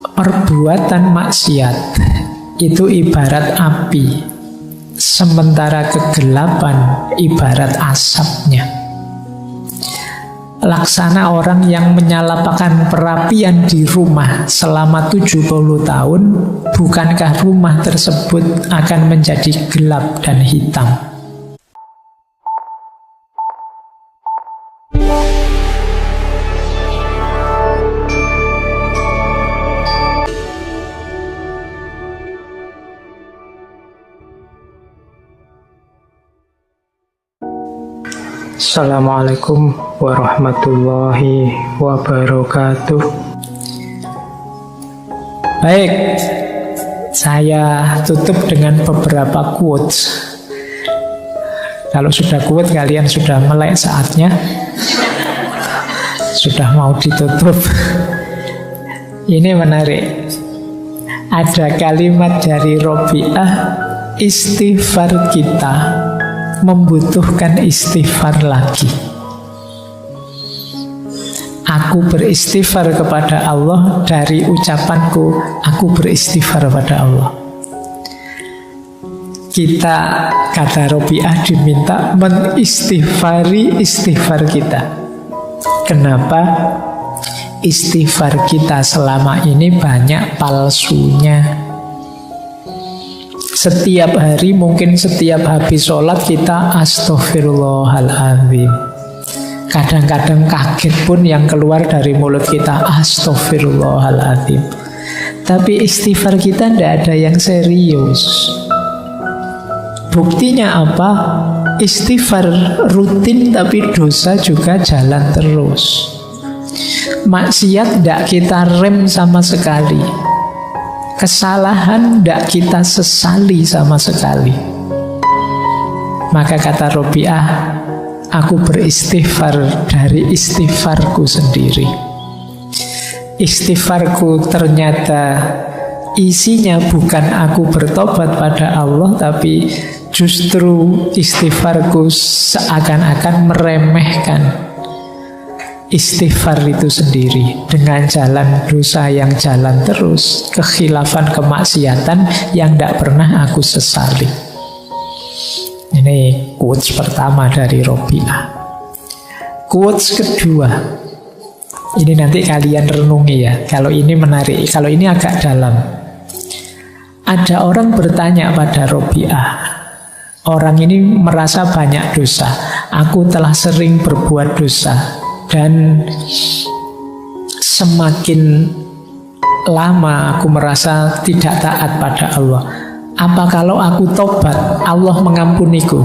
Perbuatan maksiat itu ibarat api, sementara kegelapan ibarat asapnya. Laksana orang yang menyalakan perapian di rumah selama 70 tahun, bukankah rumah tersebut akan menjadi gelap dan hitam? Assalamualaikum warahmatullahi wabarakatuh. Baik, saya tutup dengan beberapa quotes. Kalau sudah quote, kalian sudah melek saatnya. Sudah mau ditutup. Ini menarik. Ada kalimat dari Robi'ah, istighfar kita membutuhkan istighfar lagi. Aku beristighfar kepada Allah dari ucapanku, aku beristighfar pada Allah. Kita, kata Robi'ah, diminta mengistighfari istighfar kita. Kenapa? Istighfar kita selama ini banyak palsunya. Setiap hari, mungkin setiap habis sholat kita astaghfirullahaladzim. Kadang-kadang kaget pun yang keluar dari mulut kita astaghfirullahaladzim. Tapi istighfar kita tidak ada yang serius. Buktinya apa? Istighfar rutin tapi dosa juga jalan terus. Maksiat tidak kita rem sama sekali. Kesalahan tidak kita sesali sama sekali. Maka kata Robi'ah, aku beristighfar dari istighfarku sendiri. Istighfarku ternyata isinya bukan aku bertobat pada Allah, tapi justru istighfarku seakan-akan meremehkan istighfar itu sendiri dengan jalan dosa yang jalan terus, kekhilafan kemaksiatan yang tidak pernah aku sesali. Ini quotes pertama dari Robi'ah. Quotes kedua, ini nanti kalian renungi ya. Kalau ini menarik, kalau ini agak dalam. Ada orang bertanya pada Robi'ah. Orang ini merasa banyak dosa. Aku telah sering berbuat dosa. Dan semakin lama aku merasa tidak taat pada Allah. Apa kalau aku tobat, Allah mengampuniku?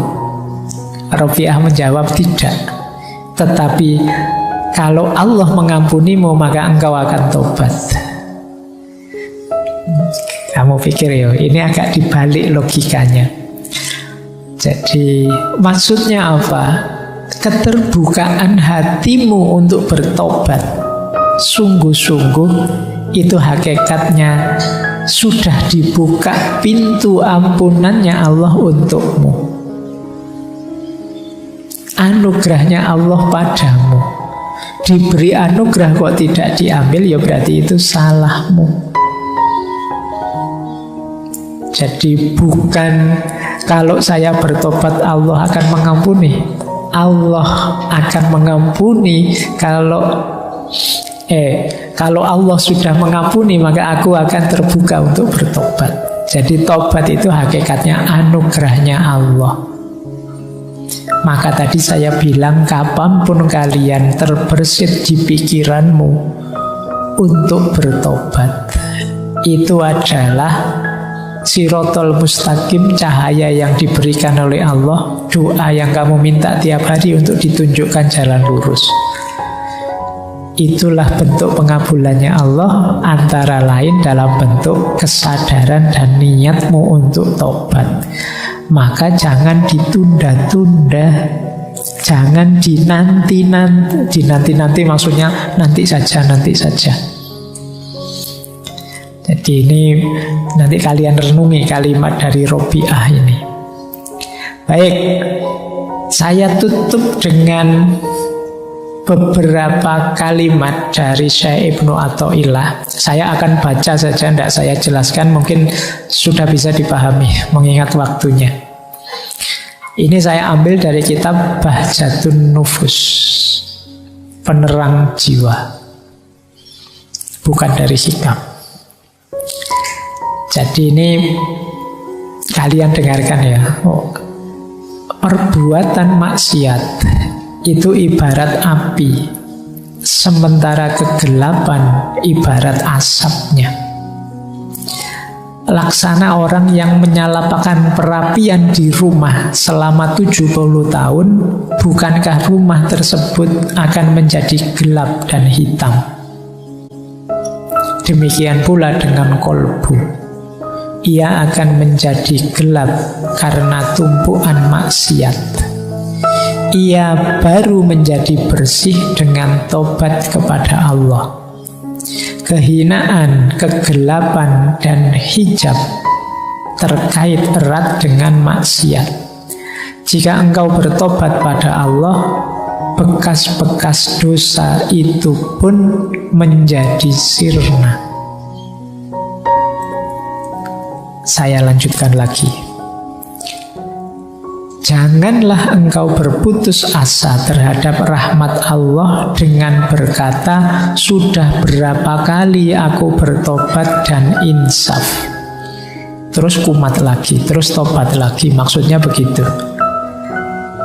Robi'ah menjawab tidak. Tetapi kalau Allah mengampunimu, maka engkau akan tobat. Kamu pikir ya, ini agak dibalik logikanya. Jadi maksudnya apa? Keterbukaan hatimu untuk bertobat sungguh-sungguh, itu hakikatnya sudah dibuka pintu ampunannya Allah untukmu. Anugerahnya Allah padamu. Diberi anugerah kok tidak diambil, ya berarti itu salahmu. Jadi bukan kalau saya bertobat Allah akan mengampuni. Allah akan mengampuni kalau Allah sudah mengampuni, maka aku akan terbuka untuk bertobat. Jadi tobat itu hakikatnya anugerahnya Allah. Maka tadi saya bilang, kapanpun kalian terbersit di pikiranmu untuk bertobat, itu adalah Sirotol mustaqim, cahaya yang diberikan oleh Allah, doa yang kamu minta tiap hari untuk ditunjukkan jalan lurus. Itulah bentuk pengabulannya Allah, antara lain dalam bentuk kesadaran dan niatmu untuk tobat. Maka jangan ditunda-tunda, jangan dinanti-nanti maksudnya nanti saja. Jadi ini nanti kalian renungi kalimat dari Robi'ah ini. Baik, saya tutup dengan beberapa kalimat dari Syekh Ibnu Athaillah. Saya akan baca saja, tidak saya jelaskan, mungkin sudah bisa dipahami mengingat waktunya. Ini saya ambil dari kitab Bahjatun Nufus, penerang jiwa, bukan dari hikam. Jadi ini kalian dengarkan ya. Perbuatan maksiat itu ibarat api, sementara kegelapan ibarat asapnya. Laksana orang yang menyalakan perapian di rumah selama 70 tahun, bukankah rumah tersebut akan menjadi gelap dan hitam? Demikian pula dengan kolbu. Ia akan menjadi gelap karena tumpuan maksiat. Ia baru menjadi bersih dengan tobat kepada Allah. Kehinaan, kegelapan, dan hijab terkait erat dengan maksiat. Jika engkau bertobat pada Allah, bekas-bekas dosa itu pun menjadi sirna. Saya lanjutkan lagi. Janganlah engkau berputus asa terhadap rahmat Allah dengan berkata, sudah berapa kali aku bertobat dan insaf. Terus kumat lagi, terus tobat lagi. Maksudnya begitu.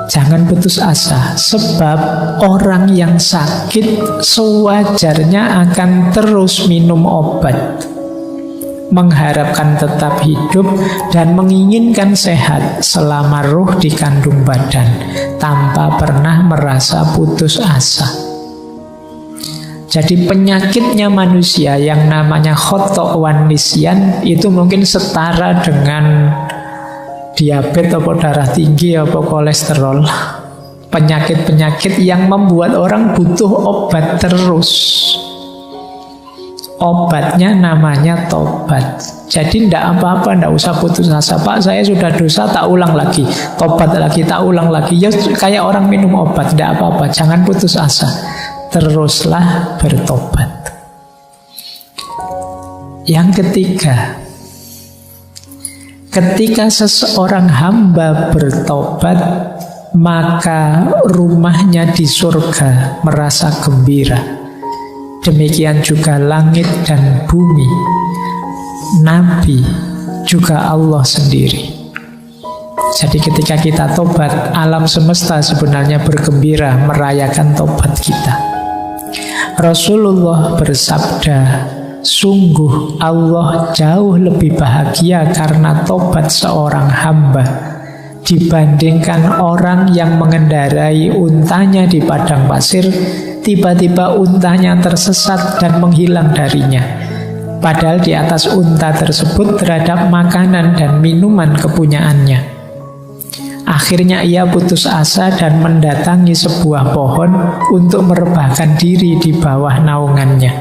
Jangan putus asa, sebab orang yang sakit sewajarnya akan terus minum obat, mengharapkan tetap hidup dan menginginkan sehat selama ruh di kandung badan, tanpa pernah merasa putus asa. Jadi penyakitnya manusia yang namanya khotok wan nisyan itu mungkin setara dengan diabetes atau darah tinggi atau kolesterol. Penyakit-penyakit yang membuat orang butuh obat terus. Obatnya namanya tobat. Jadi tidak apa-apa, tidak usah putus asa. Pak, saya sudah dosa, tak ulang lagi. Tobat lagi, tak ulang lagi. Ya kayak orang minum obat, tidak apa-apa. Jangan putus asa. Teruslah bertobat. Yang ketiga, ketika seseorang hamba bertobat, maka rumahnya di surga merasa gembira. Demikian juga langit dan bumi, Nabi, juga Allah sendiri. Jadi ketika kita tobat, alam semesta sebenarnya bergembira merayakan tobat kita. Rasulullah bersabda, sungguh Allah jauh lebih bahagia karena tobat seorang hamba dibandingkan orang yang mengendarai untanya di padang pasir, tiba-tiba untanya tersesat dan menghilang darinya. Padahal di atas unta tersebut terhadap makanan dan minuman kepunyaannya. Akhirnya ia putus asa dan mendatangi sebuah pohon untuk merebahkan diri di bawah naungannya.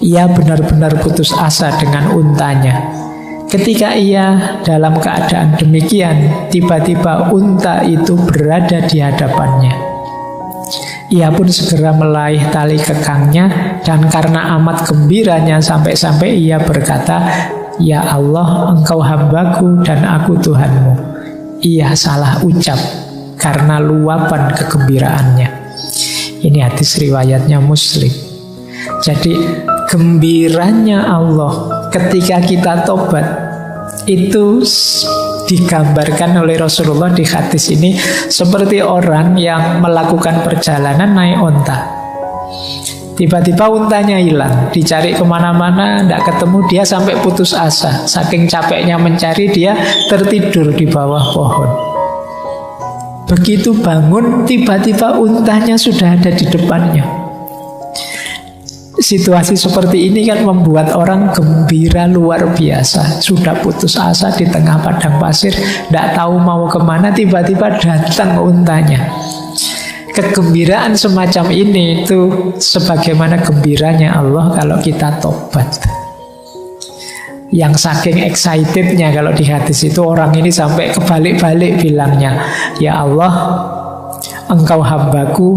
Ia benar-benar putus asa dengan untanya. Ketika ia dalam keadaan demikian, tiba-tiba unta itu berada di hadapannya. Ia pun segera meraih tali kekangnya, dan karena amat gembiranya sampai-sampai ia berkata, ya Allah, engkau hambaku dan aku Tuhanmu. Ia salah ucap karena luapan kegembiraannya. Ini hadis riwayatnya Muslim. Jadi gembiranya Allah ketika kita tobat itu digambarkan oleh Rasulullah di hadis ini seperti orang yang melakukan perjalanan naik onta. Tiba-tiba untanya hilang, dicari kemana-mana, tidak ketemu, dia sampai putus asa. Saking capeknya mencari, dia tertidur di bawah pohon. Begitu bangun, tiba-tiba untanya sudah ada di depannya. Situasi seperti ini kan membuat orang gembira luar biasa. Sudah putus asa di tengah padang pasir, tidak tahu mau kemana, tiba-tiba datang untanya. Kegembiraan semacam ini itu sebagaimana gembiranya Allah kalau kita tobat. Yang saking excitednya kalau di hadis itu orang ini sampai kebalik-balik bilangnya, ya Allah, engkau hambaku,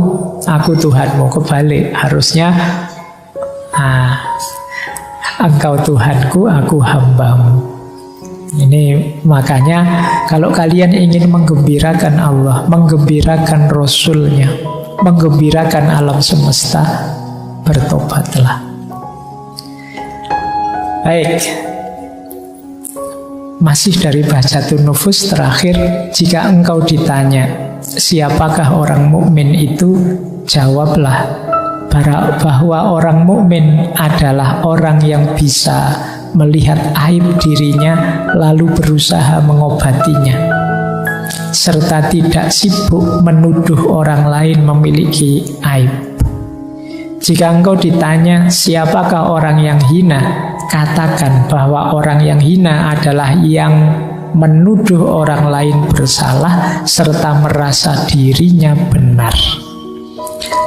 aku Tuhanmu. Kebalik, harusnya engkau Tuhanku, aku hambamu. Ini makanya kalau kalian ingin menggembirakan Allah, menggembirakan Rasul-Nya, menggembirakan alam semesta, bertobatlah. Baik, masih dari Bahjatun Nufus terakhir, jika engkau ditanya siapakah orang mukmin itu, jawablah bahwa orang mukmin adalah orang yang bisa melihat aib dirinya lalu berusaha mengobatinya, serta tidak sibuk menuduh orang lain memiliki aib. Jika engkau ditanya siapakah orang yang hina, katakan bahwa orang yang hina adalah yang menuduh orang lain bersalah serta merasa dirinya benar.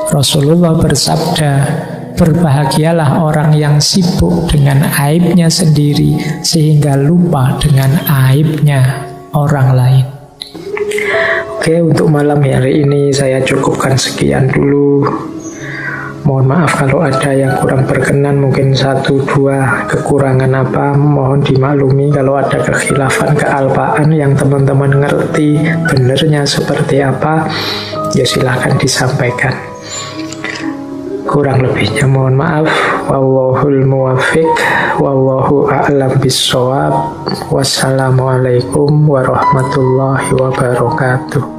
Rasulullah bersabda, berbahagialah orang yang sibuk dengan aibnya sendiri sehingga lupa dengan aibnya orang lain. Oke, untuk malam hari ini saya cukupkan sekian dulu. Mohon maaf kalau ada yang kurang berkenan, mungkin 1-2 kekurangan apa, mohon dimaklumi. Kalau ada kekhilafan, kealpaan yang teman-teman ngerti benernya seperti apa, ya silahkan disampaikan. Kurang lebihnya mohon maaf. Wallahul muwaffiq, wallahu a'lam bissawab. Wassalamualaikum warahmatullahi wabarakatuh.